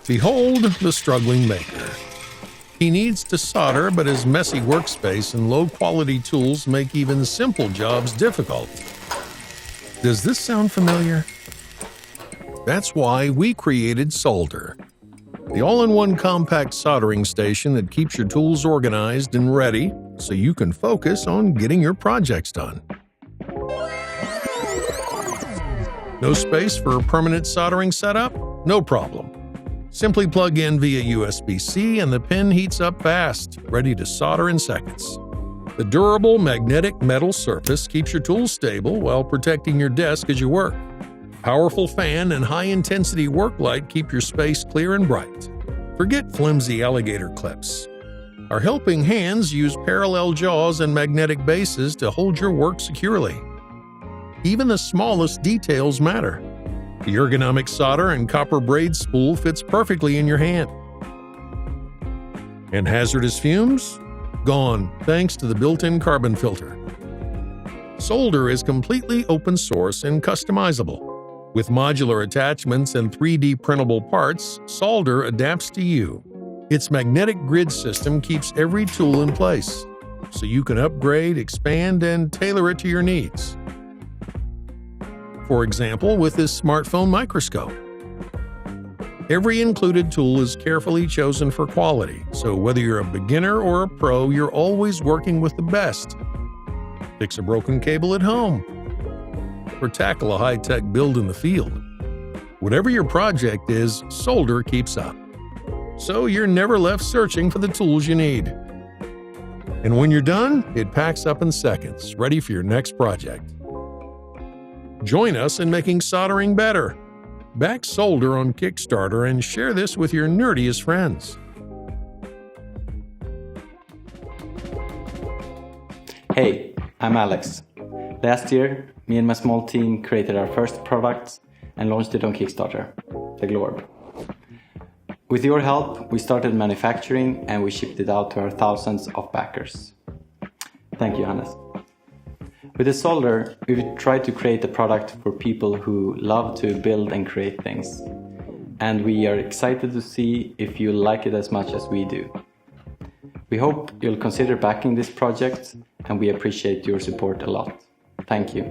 Behold the struggling maker. He needs to solder, but his messy workspace and low-quality tools make even simple jobs difficult. Does this sound familiar? That's why we created SOLDR, the all-in-one compact soldering station that keeps your tools organized and ready so you can focus on getting your projects done. No space for a permanent soldering setup? No problem. Simply plug in via USB-C and the pin heats up fast, ready to solder in seconds. The durable magnetic metal surface keeps your tools stable while protecting your desk as you work. Powerful fan and high-intensity work light keep your space clear and bright. Forget flimsy alligator clips. Our helping hands use parallel jaws and magnetic bases to hold your work securely. Even the smallest details matter. The ergonomic solder and copper braid spool fits perfectly in your hand. And hazardous fumes? Gone, thanks to the built-in carbon filter. SOLDR is completely open source and customizable. With modular attachments and 3D printable parts, SOLDR adapts to you. Its magnetic grid system keeps every tool in place, so you can upgrade, expand, and tailor it to your needs. For example, with this smartphone microscope. Every included tool is carefully chosen for quality, so whether you're a beginner or a pro, you're always working with the best. Fix a broken cable at home, or tackle a high-tech build in the field. Whatever your project is, SOLDR keeps up. So you're never left searching for the tools you need. And when you're done, it packs up in seconds, ready for your next project. Join us in making soldering better. Back SOLDR on Kickstarter and share this with your nerdiest friends. Hey, I'm Alex. Last year, me and my small team created our first product and launched it on Kickstarter, the Glorb. With your help, we started manufacturing and we shipped it out to our thousands of backers. Thank you, Hannes. With the SOLDR, we've tried to create a product for people who love to build and create things. And we are excited to see if you like it as much as we do. We hope you'll consider backing this project, and we appreciate your support a lot. Thank you.